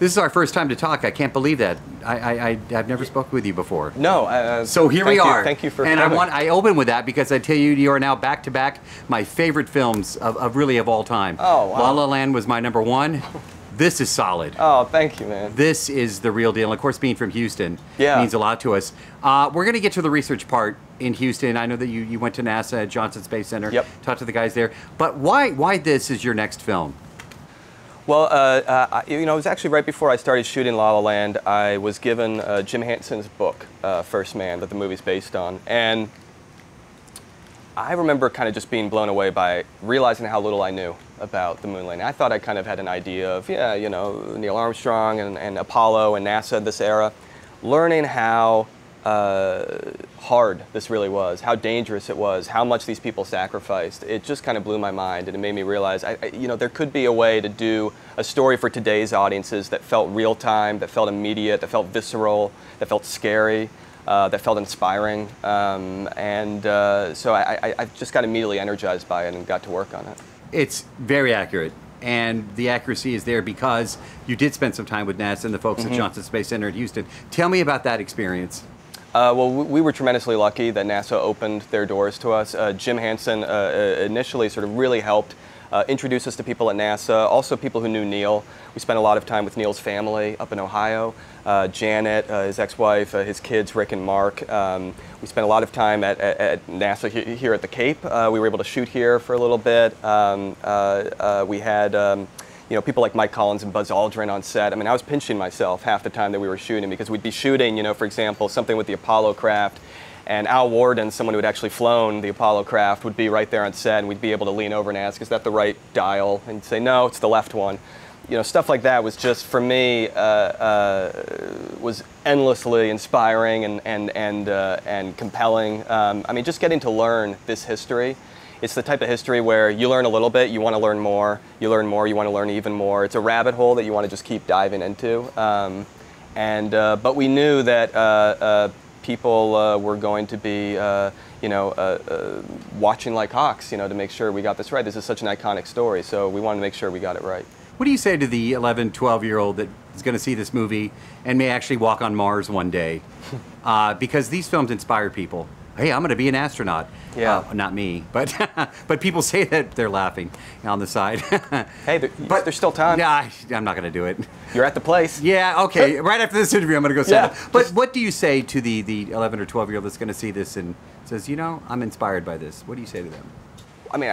This is our first time to talk. I can't believe that. I've never spoken with you before. No. So here we are. Thank you for and coming. I open with that because I tell you, you are now back to back my favorite films of really of all time. Oh, wow. La La Land was my #1. This is solid. Oh, thank you, man. This is the real deal. And of course, being from Houston means a lot to us. We're going to get to the research part in Houston. I know that you went to NASA, Johnson Space Center. Yep. Talked to the guys there. But why this is your next film? Well, it was actually right before I started shooting La La Land. I was given Jim Hansen's book, First Man, that the movie's based on. And I remember kind of just being blown away by realizing how little I knew about the moon landing. I thought I kind of had an idea of, Neil Armstrong and Apollo and NASA this era. Learning how hard this really was, how dangerous it was, how much these people sacrificed. It just kind of blew my mind, and it made me realize, there could be a way to do a story for today's audiences that felt real time, that felt immediate, that felt visceral, that felt scary, that felt inspiring. So I just got immediately energized by it and got to work on it. It's very accurate. And the accuracy is there because you did spend some time with NASA and the folks at Johnson Space Center at Houston. Tell me about that experience. Well, we were tremendously lucky that NASA opened their doors to us. Jim Hansen initially sort of really helped introduce us to people at NASA, also people who knew Neil. We spent a lot of time with Neil's family up in Ohio. Janet, his ex-wife, his kids, Rick and Mark. We spent a lot of time at NASA here at the Cape. We were able to shoot here for a little bit. We had people like Mike Collins and Buzz Aldrin on set. I mean, I was pinching myself half the time that we were shooting because we'd be shooting, for example, something with the Apollo craft, and Al Warden, someone who had actually flown the Apollo craft, would be right there on set, and we'd be able to lean over and ask, is that the right dial? And he'd say, no, it's the left one. Stuff like that was just, for me, was endlessly inspiring and compelling. I mean, just getting to learn this history. It's the type of history where you learn a little bit, you want to learn more, you learn more, you want to learn even more. It's a rabbit hole that you want to just keep diving into. But we knew that people were going to be, watching like hawks, to make sure we got this right. This is such an iconic story, so we wanted to make sure we got it right. What do you say to the 11, 12-year-old that is going to see this movie and may actually walk on Mars one day? Because these films inspire people. Hey, I'm going to be an astronaut. Yeah. Not me, but but people say that. They're laughing on the side. Hey, but there's still time. Yeah, I'm not going to do it. You're at the place. Yeah, okay. Right after this interview, I'm going to go stand up. But what do you say to the 11 or 12-year-old that's going to see this and says, I'm inspired by this? What do you say to them? I mean,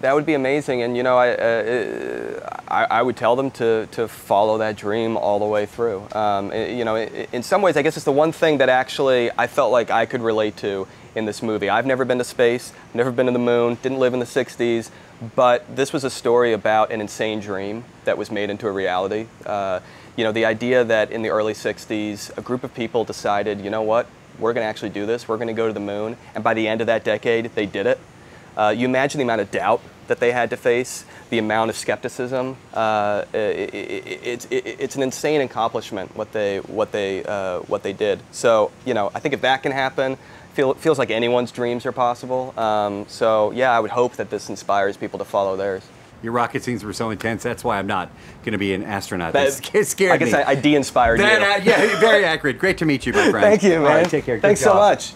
that would be amazing, and I would tell them to follow that dream all the way through. In some ways, I guess it's the one thing that actually I felt like I could relate to in this movie. I've never been to space, never been to the moon, didn't live in the '60s, but this was a story about an insane dream that was made into a reality. The idea that in the early '60s, a group of people decided, you know what, we're going to actually do this. We're going to go to the moon, and by the end of that decade, they did it. You imagine the amount of doubt that they had to face, the amount of skepticism. It's an insane accomplishment what they did. So I think if that can happen, it feels like anyone's dreams are possible. So yeah, I would hope that this inspires people to follow theirs. Your rocket scenes were so intense. That's why I'm not going to be an astronaut. That scared me. I guess I de-inspired you. Yeah, very accurate. Great to meet you, my friend. Thank you, man. All right, take care. Thanks so much.